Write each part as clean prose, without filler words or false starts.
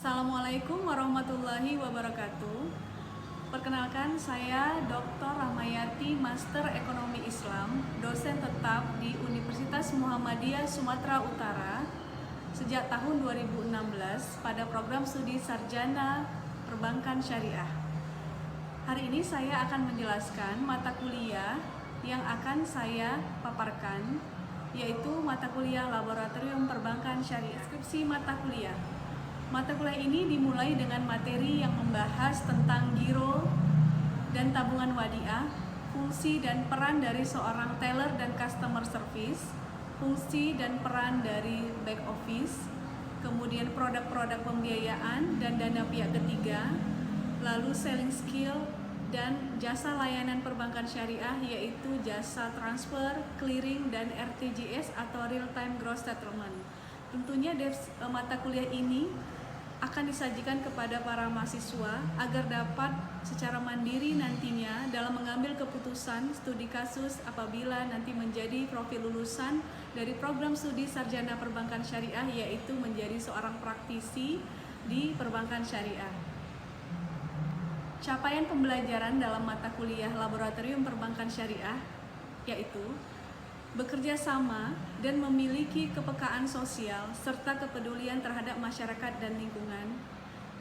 Assalamualaikum warahmatullahi wabarakatuh. Perkenalkan, saya Dr. Rahmayati, Master Ekonomi Islam, dosen tetap di Universitas Muhammadiyah Sumatera Utara sejak tahun 2016 pada program studi Sarjana Perbankan Syariah. Hari ini saya akan menjelaskan mata kuliah yang akan saya paparkan, yaitu mata kuliah Laboratorium Perbankan Syariah. Deskripsi mata kuliah. Mata kuliah ini dimulai dengan materi yang membahas tentang giro dan tabungan wadiah, fungsi dan peran dari seorang teller dan customer service, fungsi dan peran dari back office, kemudian produk-produk pembiayaan dan dana pihak ketiga, lalu selling skill dan jasa layanan perbankan syariah, yaitu jasa transfer, clearing, dan RTGS atau real time gross settlement. Tentunya mata kuliah ini akan disajikan kepada para mahasiswa agar dapat secara mandiri nantinya dalam mengambil keputusan studi kasus apabila nanti menjadi profil lulusan dari program studi Sarjana Perbankan Syariah, yaitu menjadi seorang praktisi di perbankan syariah. Capaian pembelajaran dalam mata kuliah Laboratorium Perbankan Syariah yaitu bekerja sama dan memiliki kepekaan sosial serta kepedulian terhadap masyarakat dan lingkungan,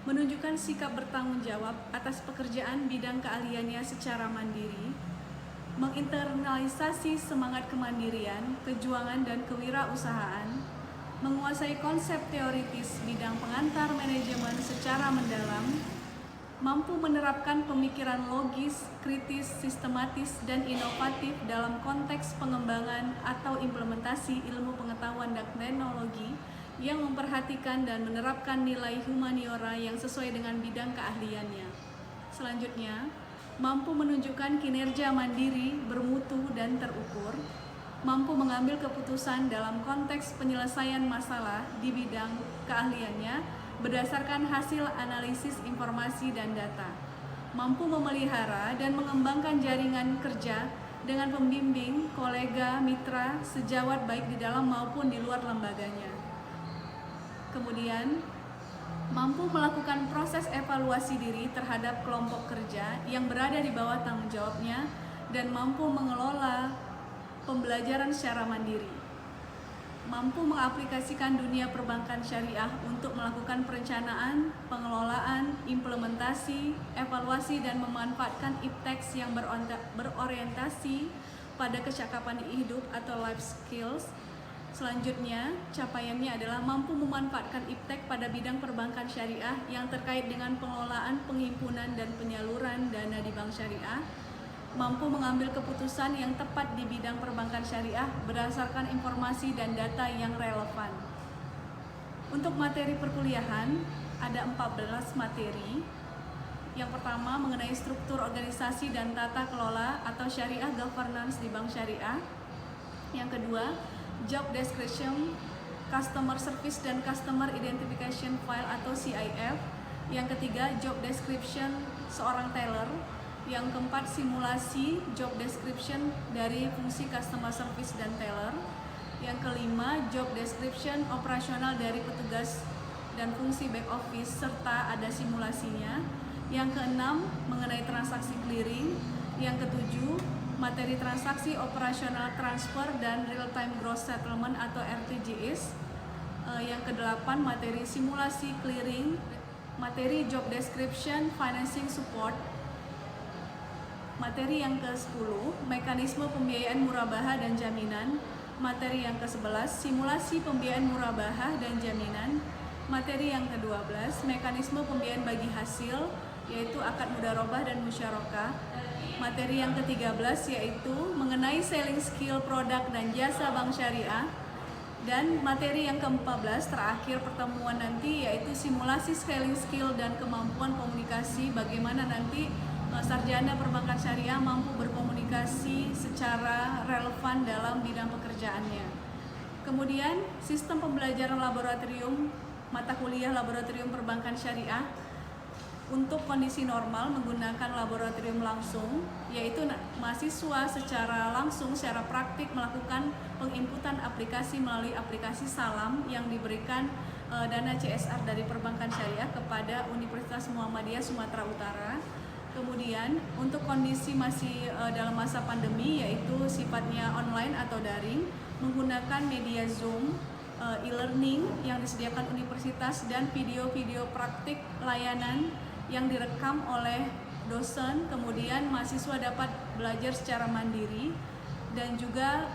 menunjukkan sikap bertanggung jawab atas pekerjaan bidang keahliannya secara mandiri, menginternalisasi semangat kemandirian, kejuangan dan kewirausahaan, menguasai konsep teoritis bidang pengantar manajemen secara mendalam, mampu menerapkan pemikiran logis, kritis, sistematis, dan inovatif dalam konteks pengembangan atau implementasi ilmu pengetahuan dan teknologi yang memperhatikan dan menerapkan nilai humaniora yang sesuai dengan bidang keahliannya. Selanjutnya, mampu menunjukkan kinerja mandiri, bermutu, dan terukur, mampu mengambil keputusan dalam konteks penyelesaian masalah di bidang keahliannya berdasarkan hasil analisis informasi dan data, mampu memelihara dan mengembangkan jaringan kerja dengan pembimbing, kolega, mitra, sejawat baik di dalam maupun di luar lembaganya. Kemudian, mampu melakukan proses evaluasi diri terhadap kelompok kerja yang berada di bawah tanggung jawabnya dan mampu mengelola pembelajaran secara mandiri. Mampu mengaplikasikan dunia perbankan syariah untuk melakukan perencanaan, pengelolaan, implementasi, evaluasi, dan memanfaatkan ipteks yang berorientasi pada kecakapan hidup atau life skills. Selanjutnya, capaiannya adalah mampu memanfaatkan iptek pada bidang perbankan syariah yang terkait dengan pengelolaan, penghimpunan, dan penyaluran dana di bank syariah, mampu mengambil keputusan yang tepat di bidang perbankan syariah berdasarkan informasi dan data yang relevan. Untuk materi perkuliahan, ada 14 materi. Yang pertama mengenai struktur organisasi dan tata kelola atau syariah governance di bank syariah. Yang kedua, job description, customer service dan customer identification file atau CIF. Yang ketiga, job description seorang teller. Yang keempat, simulasi job description dari fungsi customer service dan teller. Yang kelima, job description operasional dari petugas dan fungsi back office serta ada simulasinya. Yang keenam, mengenai transaksi clearing. Yang ketujuh, materi transaksi operasional transfer dan real time gross settlement atau RTGS. Yang kedelapan, materi simulasi clearing, materi job description financing support. Materi yang ke-10, mekanisme pembiayaan murabahah dan jaminan. Materi yang ke-11, simulasi pembiayaan murabahah dan jaminan. Materi yang ke-12, mekanisme pembiayaan bagi hasil, yaitu akad mudharabah dan musyarakah. Materi yang ke-13 yaitu mengenai selling skill produk dan jasa bank syariah. Dan materi yang ke-14 terakhir pertemuan nanti yaitu simulasi selling skill dan kemampuan komunikasi, bagaimana nanti sarjana perbankan syariah mampu berkomunikasi secara relevan dalam bidang pekerjaannya. Kemudian sistem pembelajaran laboratorium mata kuliah Laboratorium Perbankan Syariah untuk kondisi normal menggunakan laboratorium langsung, yaitu mahasiswa secara langsung secara praktik melakukan penginputan aplikasi melalui aplikasi Salam yang diberikan dana CSR dari perbankan syariah kepada Universitas Muhammadiyah Sumatera Utara. Kemudian untuk kondisi masih dalam masa pandemi, yaitu sifatnya online atau daring, menggunakan media Zoom, e-learning yang disediakan universitas, dan video-video praktik layanan yang direkam oleh dosen. Kemudian mahasiswa dapat belajar secara mandiri dan juga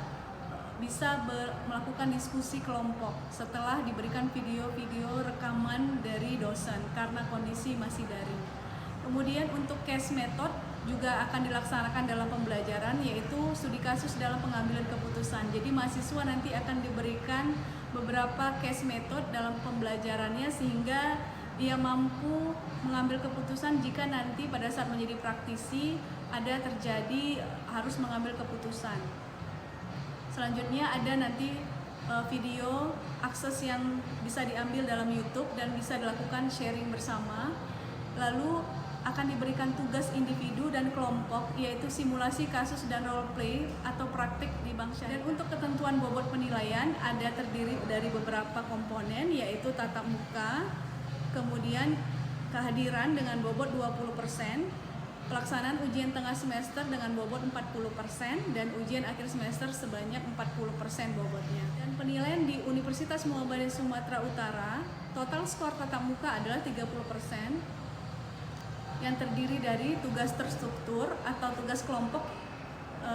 bisa melakukan diskusi kelompok setelah diberikan video-video rekaman dari dosen karena kondisi masih daring. Kemudian untuk case method juga akan dilaksanakan dalam pembelajaran, yaitu studi kasus dalam pengambilan keputusan. Jadi mahasiswa nanti akan diberikan beberapa case method dalam pembelajarannya sehingga ia mampu mengambil keputusan jika nanti pada saat menjadi praktisi ada terjadi harus mengambil keputusan. Selanjutnya ada nanti video akses yang bisa diambil dalam YouTube dan bisa dilakukan sharing bersama. Lalu akan diberikan tugas individu dan kelompok, yaitu simulasi kasus dan role play atau praktik di bank syariah. Dan untuk ketentuan bobot penilaian ada terdiri dari beberapa komponen, yaitu tatap muka, kemudian kehadiran dengan bobot 20%, pelaksanaan ujian tengah semester dengan bobot 40%, dan ujian akhir semester sebanyak 40% bobotnya. Dan penilaian di Universitas Muhammadiyah Sumatera Utara, total skor tatap muka adalah 30%, yang terdiri dari tugas terstruktur atau tugas kelompok,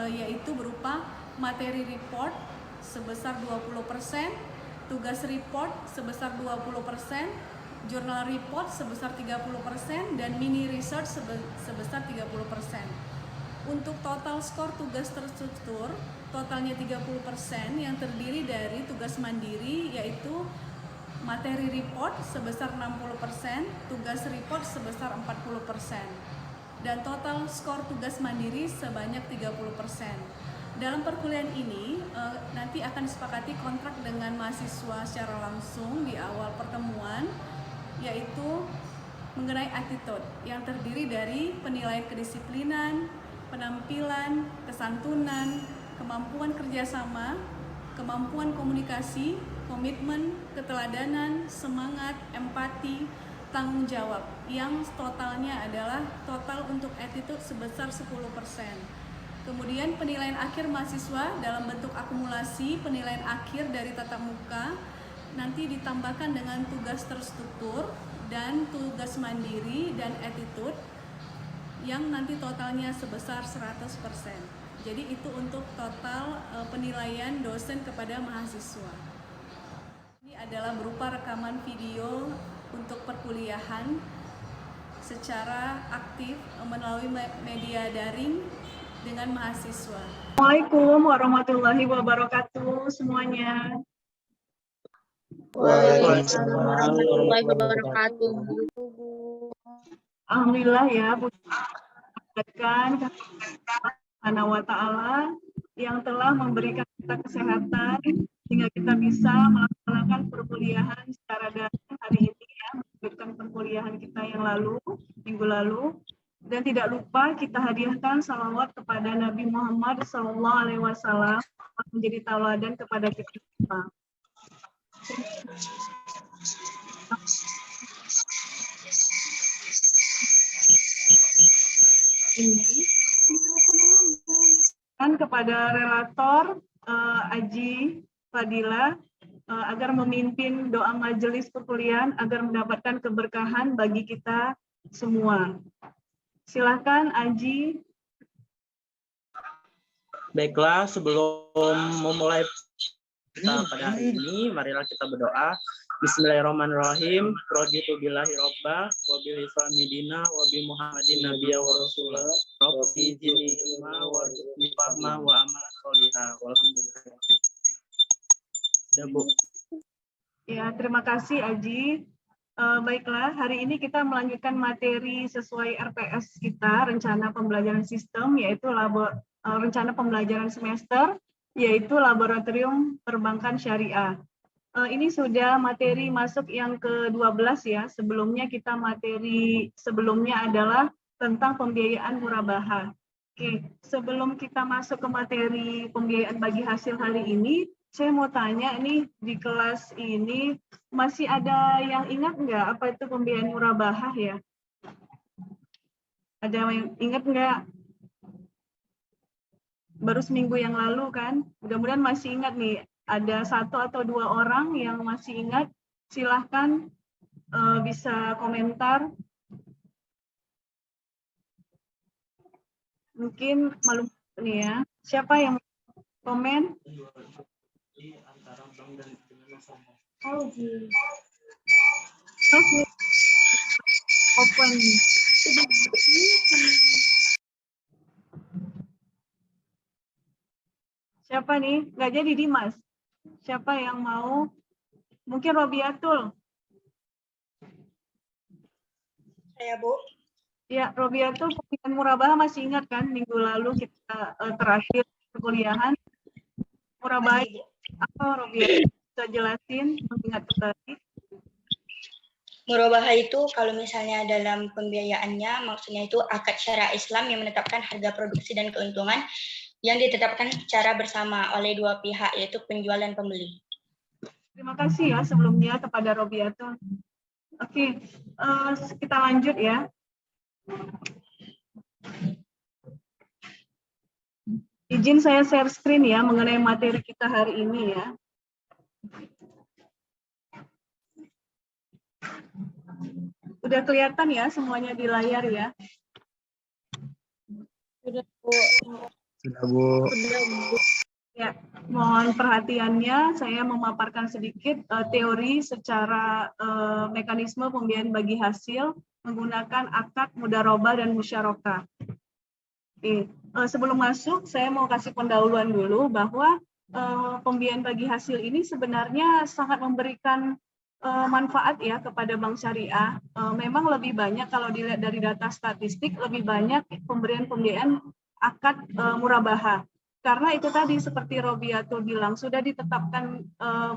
yaitu berupa materi report sebesar 20%, tugas report sebesar 20%, jurnal report sebesar 30%, dan mini research sebesar 30%. Untuk total skor tugas terstruktur, totalnya 30%, yang terdiri dari tugas mandiri yaitu materi report sebesar 60%, tugas report sebesar 40%, dan total skor tugas mandiri sebanyak 30%. Dalam perkuliahan ini nanti akan disepakati kontrak dengan mahasiswa secara langsung di awal pertemuan, yaitu mengenai attitude yang terdiri dari penilaian kedisiplinan, penampilan, kesantunan, kemampuan kerjasama, kemampuan komunikasi, komitmen, keteladanan, semangat, empati, tanggung jawab, yang totalnya adalah total untuk attitude sebesar 10%. Kemudian penilaian akhir mahasiswa dalam bentuk akumulasi penilaian akhir dari tatap muka nanti ditambahkan dengan tugas terstruktur dan tugas mandiri dan attitude yang nanti totalnya sebesar 100%. Jadi itu untuk total penilaian dosen kepada mahasiswa. Ini adalah berupa rekaman video untuk perkuliahan secara aktif melalui media daring dengan mahasiswa. Assalamualaikum warahmatullahi wabarakatuh semuanya. Waalaikumsalam warahmatullahi wabarakatuh. Alhamdulillah ya, Subhanahu wa ta'ala yang telah memberikan kita kesehatan sehingga kita bisa melaksanakan perkuliahan secara daring hari ini ya, melanjutkan perkuliahan kita yang lalu, minggu lalu. Dan tidak lupa kita hadiahkan salawat kepada Nabi Muhammad SAW menjadi tauladan kepada kita. Ini kan kepada relator Aji Fadila agar memimpin doa majelis perkuliahan agar mendapatkan keberkahan bagi kita semua. Silakan Aji. Baiklah, sebelum memulai kita pada hari ini, marilah kita berdoa. Bismillahirrahmanirrahim. Raditu billahi robba, wa bil islami dina, wa bi Muhammadin nabiyya wa rasulah. Rabbi zidni ilma wa rzuqni fahma wa amalan sholihah. Walhamdulillah. Ya, Bu. Ya, terima kasih Aji. Baiklah, hari ini kita melanjutkan materi sesuai RPS kita, rencana pembelajaran sistem, yaitu rencana pembelajaran semester, yaitu Laboratorium Perbankan Syariah. Ini sudah materi masuk yang ke-12 ya. Sebelumnya sebelumnya adalah tentang pembiayaan murabahah. Oke, sebelum kita masuk ke materi pembiayaan bagi hasil hari ini, Saya mau tanya nih, di kelas ini masih ada yang ingat nggak apa itu pembiayaan murabahah ya? Ada yang ingat nggak? Baru seminggu yang lalu kan? Mudah-mudahan masih ingat nih. Ada 1 atau 2 orang yang masih ingat. Silahkan bisa komentar. Mungkin malu nih ya. Siapa yang komen? Oke, open. Siapa nih? Nggak jadi Dimas. Siapa yang mau? Mungkin Robiatul. Saya, Bu. Ya, Robiatul, pembiayaan murabahah masih ingat kan? Minggu lalu kita terakhir perkuliahan. Murabahah Masih, Bu. apa, Robiatul? Bisa jelasin, mengingat kembali. Murabahah itu kalau misalnya dalam pembiayaannya, maksudnya itu akad syariah Islam yang menetapkan harga produksi dan keuntungan yang ditetapkan secara bersama oleh dua pihak, yaitu penjual dan pembeli. Terima kasih ya sebelumnya kepada Robiatul. Oke, kita lanjut ya. Izin saya share screen ya mengenai materi kita hari ini ya. Udah kelihatan ya semuanya di layar ya. Sudah, Bu. Sudah, Bu. Ya, mohon perhatiannya, saya memaparkan sedikit teori secara mekanisme pembiayaan bagi hasil menggunakan akad mudharabah dan musyarakah. Oke, sebelum masuk, saya mau kasih pendahuluan dulu bahwa pembiayaan bagi hasil ini sebenarnya sangat memberikan manfaat ya kepada bank syariah. Memang lebih banyak kalau dilihat dari data statistik, lebih banyak pemberian pembiayaan akad murabahah. Karena itu tadi seperti Robiatul bilang, sudah ditetapkan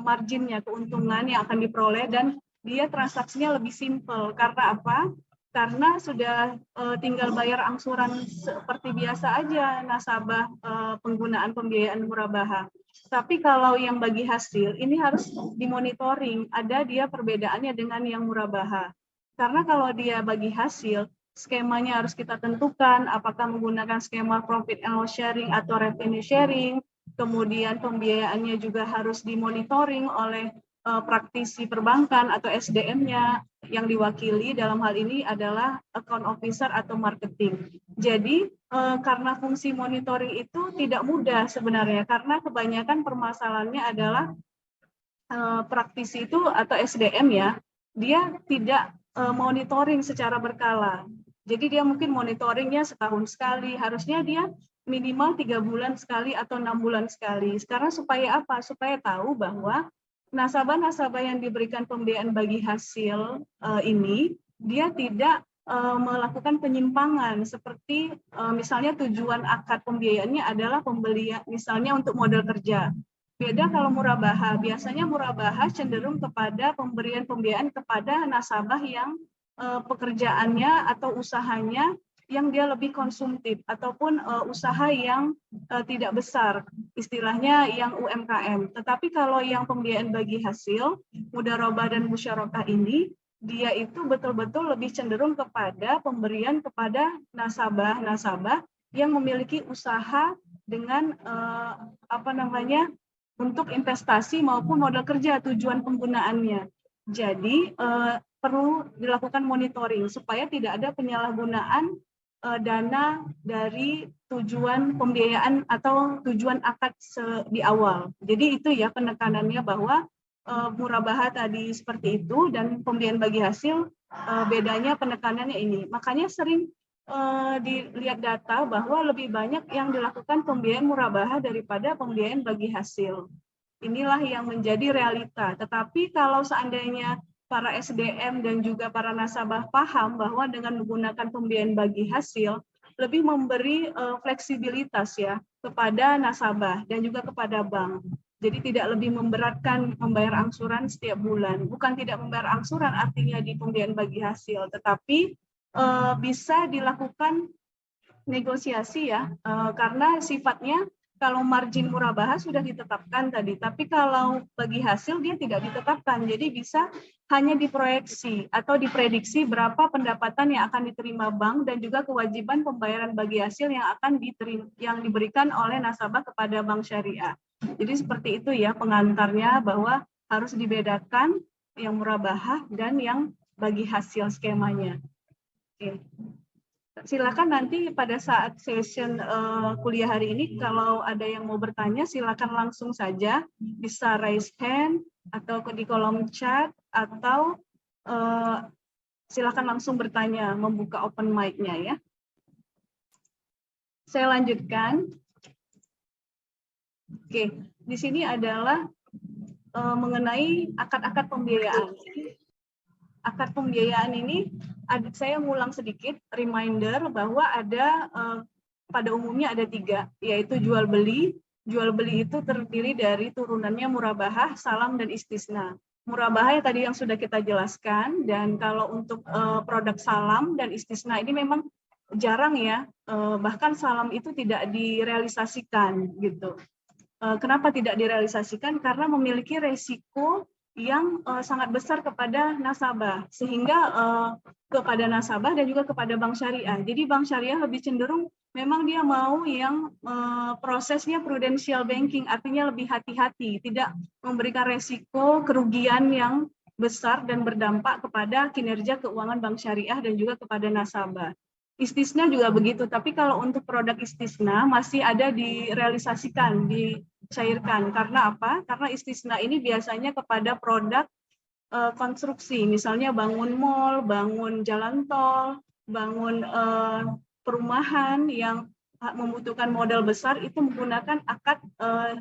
marginnya, keuntungan yang akan diperoleh, dan dia transaksinya lebih simpel. Karena apa? Karena sudah tinggal bayar angsuran seperti biasa aja nasabah penggunaan pembiayaan murabahah. Tapi kalau yang bagi hasil, ini harus dimonitoring, ada dia perbedaannya dengan yang murabahah. Karena kalau dia bagi hasil, skemanya harus kita tentukan, apakah menggunakan skema profit and loss sharing atau revenue sharing, kemudian pembiayaannya juga harus dimonitoring oleh praktisi perbankan atau SDM-nya, yang diwakili dalam hal ini adalah account officer atau marketing. Jadi karena fungsi monitoring itu tidak mudah sebenarnya, karena kebanyakan permasalahannya adalah praktisi itu atau SDM ya, dia tidak monitoring secara berkala. Jadi dia mungkin monitoringnya setahun sekali, harusnya dia minimal 3 bulan sekali atau 6 bulan sekali. Sekarang supaya apa? Supaya tahu bahwa nasabah-nasabah yang diberikan pembiayaan bagi hasil ini, dia tidak melakukan penyimpangan seperti misalnya tujuan akad pembiayaannya adalah pembelian misalnya untuk modal kerja. Beda kalau murabahah, biasanya murabahah cenderung kepada pemberian pembiayaan kepada nasabah yang pekerjaannya atau usahanya yang dia lebih konsumtif ataupun usaha yang tidak besar, istilahnya yang UMKM. Tetapi kalau yang pembiayaan bagi hasil, mudharabah dan musyarakah ini, dia itu betul-betul lebih cenderung kepada pemberian kepada nasabah-nasabah yang memiliki usaha dengan untuk investasi maupun modal kerja tujuan penggunaannya. Jadi perlu dilakukan monitoring supaya tidak ada penyalahgunaan dana dari tujuan pembiayaan atau tujuan akad di awal. Jadi itu ya penekanannya bahwa murabahah tadi seperti itu dan pembiayaan bagi hasil bedanya penekanannya ini. Makanya sering dilihat data bahwa lebih banyak yang dilakukan pembiayaan murabahah daripada pembiayaan bagi hasil. Inilah yang menjadi realita. Tetapi kalau seandainya para SDM dan juga para nasabah paham bahwa dengan menggunakan pembiayaan bagi hasil lebih memberi fleksibilitas ya kepada nasabah dan juga kepada bank. Jadi tidak lebih memberatkan membayar angsuran setiap bulan. Bukan tidak membayar angsuran artinya di pembiayaan bagi hasil, tetapi bisa dilakukan negosiasi ya, karena sifatnya Kalau margin murabahah sudah ditetapkan tadi, tapi kalau bagi hasil dia tidak ditetapkan. Jadi bisa hanya diproyeksi atau diprediksi berapa pendapatan yang akan diterima bank dan juga kewajiban pembayaran bagi hasil yang diberikan oleh nasabah kepada bank syariah. Jadi seperti itu ya pengantarnya, bahwa harus dibedakan yang murabahah dan yang bagi hasil skemanya. Oke. Silakan nanti pada saat session kuliah hari ini, kalau ada yang mau bertanya, silakan langsung saja, bisa raise hand atau di kolom chat, atau silakan langsung bertanya, membuka open mic-nya ya. Saya lanjutkan. Oke, di sini adalah mengenai akad-akad pembiayaan. Akad pembiayaan ini, saya ngulang sedikit, reminder bahwa ada pada umumnya ada 3, yaitu jual beli. Jual beli itu terdiri dari turunannya murabahah, salam, dan istisna. Murabahah tadi yang sudah kita jelaskan, dan kalau untuk produk salam dan istisna ini memang jarang ya, bahkan salam itu tidak direalisasikan gitu. Kenapa tidak direalisasikan? Karena memiliki resiko yang sangat besar kepada nasabah, sehingga kepada nasabah dan juga kepada bank syariah. Jadi bank syariah lebih cenderung memang dia mau yang prosesnya prudential banking, artinya lebih hati-hati, tidak memberikan resiko kerugian yang besar dan berdampak kepada kinerja keuangan bank syariah dan juga kepada nasabah. Istisna juga begitu, tapi kalau untuk produk istisna masih ada direalisasikan, dicairkan. Karena apa? Karena istisna ini biasanya kepada produk konstruksi, misalnya bangun mall, bangun jalan tol, bangun perumahan yang membutuhkan modal besar, itu menggunakan akad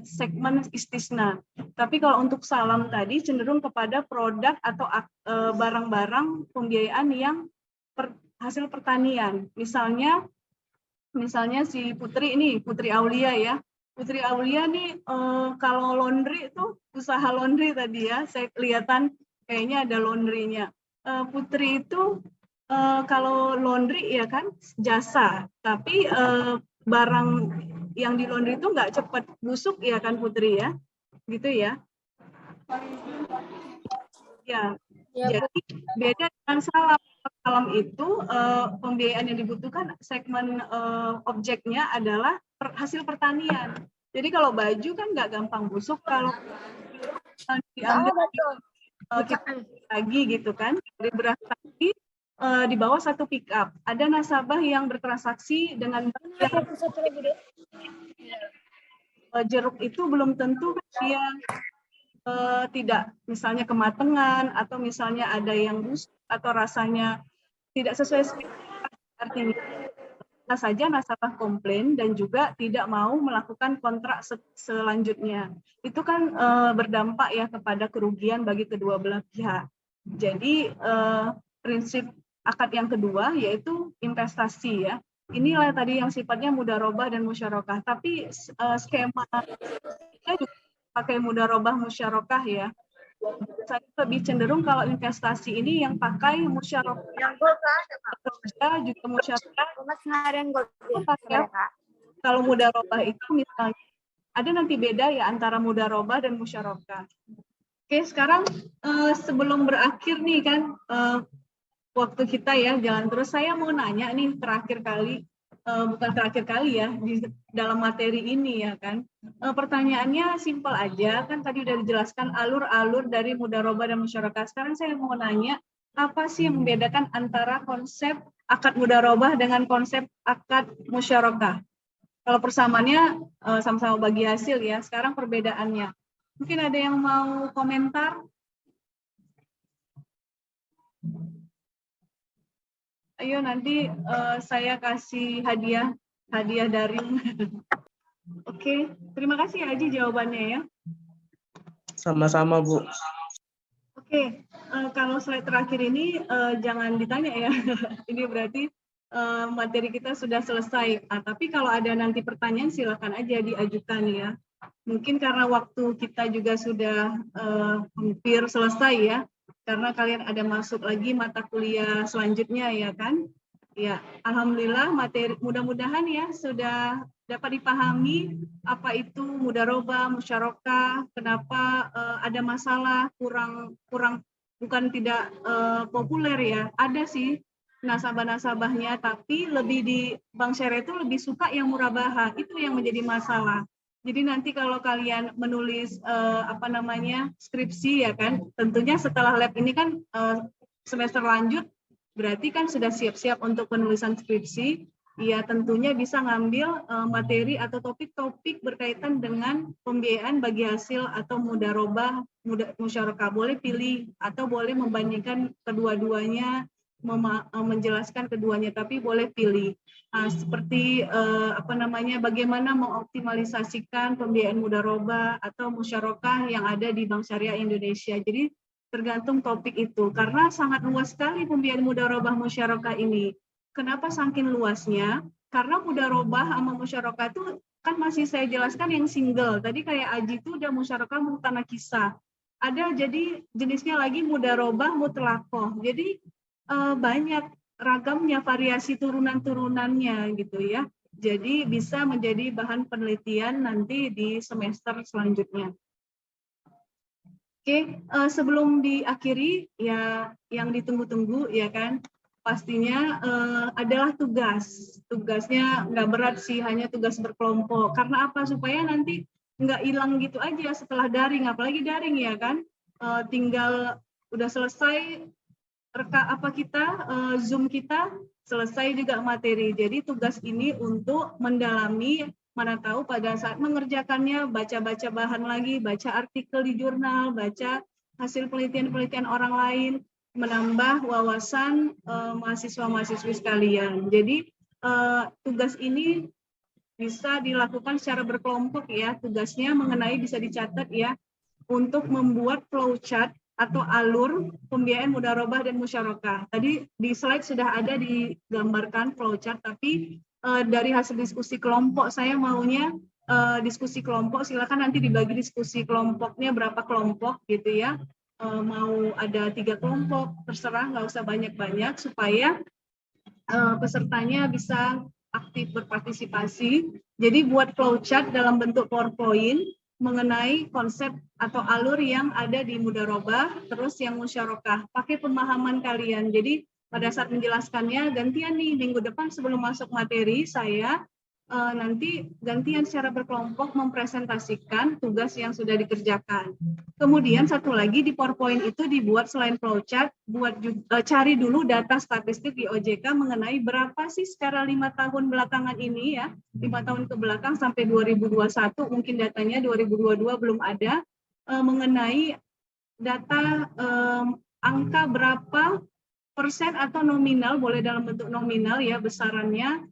segmen istisna. Tapi kalau untuk salam tadi cenderung kepada produk atau barang-barang pembiayaan yang hasil pertanian. Misalnya si Putri ini, Putri Aulia ya. Putri Aulia nih kalau laundry itu usaha laundry tadi ya, saya kelihatan kayaknya ada laundrynya. Putri itu kalau laundry ya kan jasa, tapi barang yang di laundry itu nggak cepat busuk ya kan Putri ya, gitu ya. Ya, jadi beda dengan salam. Salam itu pembiayaan yang dibutuhkan segmen objeknya adalah hasil pertanian. Jadi kalau baju kan nggak gampang busuk, kalau diambil lagi gitu kan, dari beras lagi di bawah 1 pick up. Ada nasabah yang bertransaksi dengan jeruk itu belum tentu dia tidak misalnya kematangan, atau misalnya ada yang busuk atau rasanya tidak sesuai artinya saja nasabah komplain dan juga tidak mau melakukan kontrak selanjutnya. Itu kan berdampak ya kepada kerugian bagi kedua belah pihak. Jadi prinsip akad yang kedua yaitu investasi ya. Inilah tadi yang sifatnya mudharabah dan musyarakah. Tapi skema kita juga pakai mudharabah musyarakah ya. Saya lebih cenderung kalau investasi ini yang pakai musyarakah, juga musyarakah. Kalau mudharabah itu misalnya ada nanti beda ya antara mudharabah dan musyarakah. Oke, sekarang sebelum berakhir nih kan waktu kita ya jalan terus, saya mau nanya nih terakhir kali. Bukan terakhir kali ya di dalam materi ini ya kan. Pertanyaannya simpel aja, kan tadi udah dijelaskan alur-alur dari mudharabah dan musyarakah. Sekarang saya mau nanya, apa sih yang membedakan antara konsep akad mudharabah dengan konsep akad musyarakah? Kalau persamaannya sama-sama bagi hasil ya, sekarang perbedaannya. Mungkin ada yang mau komentar? Ayo nanti saya kasih hadiah daring. Oke, terima kasih ya Haji jawabannya ya. Sama-sama Bu. Oke, kalau slide terakhir ini jangan ditanya ya. Ini berarti materi kita sudah selesai. Tapi kalau ada nanti pertanyaan silakan aja diajukan ya. Mungkin karena waktu kita juga sudah hampir selesai ya. Karena kalian ada masuk lagi mata kuliah selanjutnya ya kan. Ya, alhamdulillah materi mudah-mudahan ya sudah dapat dipahami apa itu mudharabah, musyarakah, kenapa ada masalah kurang bukan tidak populer ya. Ada sih nasabah-nasabahnya, tapi lebih di Bank Syariah itu lebih suka yang murabahah. Itu yang menjadi masalah. Jadi nanti kalau kalian menulis skripsi ya kan, tentunya setelah lab ini kan semester lanjut berarti kan sudah siap-siap untuk penulisan skripsi, ya tentunya bisa ngambil materi atau topik-topik berkaitan dengan pembiayaan bagi hasil atau mudharabah, musyarakah. Boleh pilih atau boleh membandingkan kedua-duanya, menjelaskan keduanya, tapi boleh pilih. Seperti bagaimana mengoptimalisasikan pembiayaan mudharabah atau musyarakah yang ada di Bank Syariah Indonesia. Jadi tergantung topik itu, karena sangat luas sekali pembiayaan mudharabah musyarakah ini. Kenapa saking luasnya? Karena mudharabah sama musyarakah itu kan masih saya jelaskan yang single. Tadi kayak Aji itu udah musyarakah mutanakisah. Ada jadi jenisnya lagi mudharabah mutlaqah. Jadi banyak ragamnya, variasi turunan-turunannya gitu ya. Jadi bisa menjadi bahan penelitian nanti di semester selanjutnya. Oke, sebelum diakhiri ya yang ditunggu-tunggu ya kan, pastinya adalah tugas. Tugasnya nggak berat sih, hanya tugas berkelompok. Karena apa? Supaya nanti nggak hilang gitu aja setelah daring, apalagi daring ya kan, tinggal udah selesai Zoom kita, selesai juga materi. Jadi tugas ini untuk mendalami, mana tahu pada saat mengerjakannya baca-baca bahan lagi, baca artikel di jurnal, baca hasil penelitian-penelitian orang lain, menambah wawasan mahasiswa-mahasiswi sekalian. Jadi tugas ini bisa dilakukan secara berkelompok ya. Tugasnya mengenai bisa dicatat ya, untuk membuat flowchart atau alur pembiayaan mudharabah dan musyarakah. Tadi di slide sudah ada digambarkan flowchart, tapi dari hasil diskusi kelompok saya maunya diskusi kelompok, silakan nanti dibagi diskusi kelompoknya berapa kelompok gitu ya. Mau ada 3 kelompok, terserah, nggak usah banyak-banyak supaya pesertanya bisa aktif berpartisipasi. Jadi buat flowchart dalam bentuk PowerPoint mengenai konsep atau alur yang ada di mudharabah, terus yang musyarakah. Pakai pemahaman kalian. Jadi pada saat menjelaskannya gantian nih, minggu depan sebelum masuk materi saya nanti gantian secara berkelompok mempresentasikan tugas yang sudah dikerjakan. Kemudian satu lagi di PowerPoint itu dibuat selain flowchart, cari dulu data statistik di OJK mengenai berapa sih secara 5 tahun belakangan ini ya, 5 tahun ke belakang sampai 2021, mungkin datanya 2022 belum ada, mengenai data angka berapa persen atau nominal, boleh dalam bentuk nominal ya besarannya,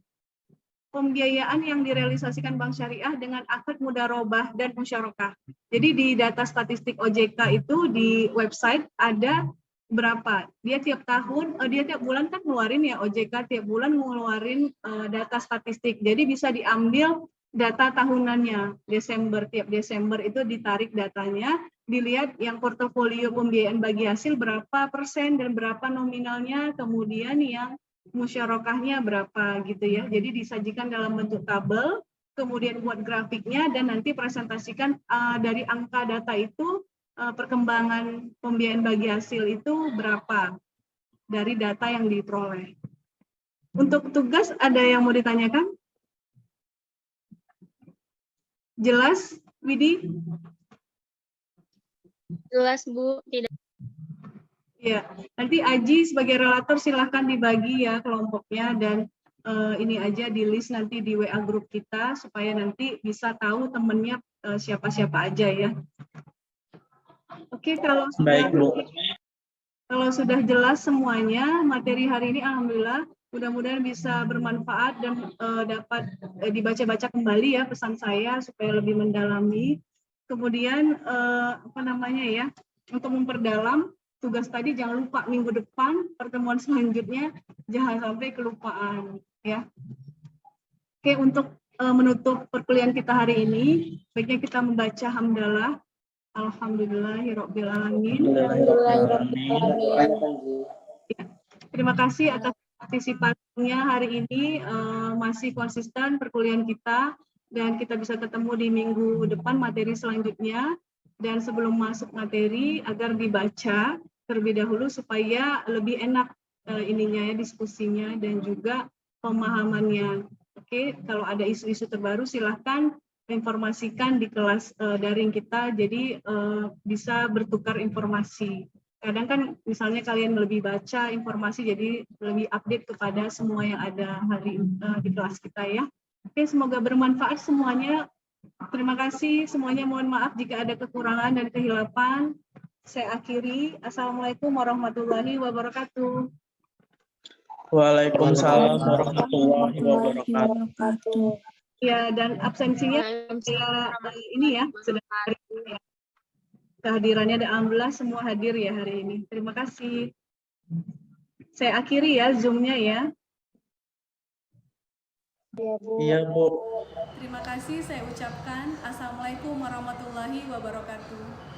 pembiayaan yang direalisasikan Bank Syariah dengan akad mudharabah dan musyarakah. Jadi di data statistik OJK itu di website ada berapa. Dia tiap tahun, dia tiap bulan kan ngeluarin ya, OJK tiap bulan ngeluarin data statistik. Jadi bisa diambil data tahunannya, tiap Desember itu ditarik datanya, dilihat yang portofolio pembiayaan bagi hasil berapa persen dan berapa nominalnya, kemudian yang musyarakahnya berapa gitu ya. Jadi disajikan dalam bentuk tabel, kemudian buat grafiknya dan nanti presentasikan dari angka data itu perkembangan pembiayaan bagi hasil itu berapa dari data yang diperoleh. Untuk tugas ada yang mau ditanyakan? Jelas, Widi? Jelas, Bu. Tidak. Ya, nanti Aji sebagai relator silahkan dibagi ya kelompoknya dan ini aja di list nanti di WA grup kita supaya nanti bisa tahu temennya siapa-siapa aja ya. Oke, kalau sudah jelas semuanya materi hari ini, alhamdulillah mudah-mudahan bisa bermanfaat dan dapat dibaca-baca kembali ya pesan saya supaya lebih mendalami. Kemudian untuk memperdalam tugas tadi, jangan lupa minggu depan pertemuan selanjutnya jangan sampai kelupaan ya. Oke, untuk menutup perkuliahan kita hari ini, baiknya kita membaca hamdalah. Alhamdulillahirabbil alamin. Alhamdulillah. Ya, terima kasih atas partisipasinya hari ini masih konsisten perkuliahan kita, dan kita bisa ketemu di minggu depan materi selanjutnya. Dan sebelum masuk materi, agar dibaca terlebih dahulu supaya lebih enak ininya ya, diskusinya dan juga pemahamannya. Oke, kalau ada isu-isu terbaru silahkan informasikan di kelas daring kita, jadi bisa bertukar informasi. Kadang kan misalnya kalian lebih baca informasi, jadi lebih update kepada semua yang ada hari di kelas kita ya. Oke, semoga bermanfaat semuanya. Terima kasih semuanya, mohon maaf jika ada kekurangan dan kehilapan. Saya akhiri. Assalamualaikum warahmatullahi wabarakatuh. Waalaikumsalam warahmatullahi wabarakatuh. Ya, dan absensinya saya ini ya, sedang ya. Kehadirannya ada alhamdulillah semua hadir ya hari ini. Terima kasih. Saya akhiri ya Zoom-nya ya. Iya, Bu. Terima kasih saya ucapkan. Assalamualaikum warahmatullahi wabarakatuh.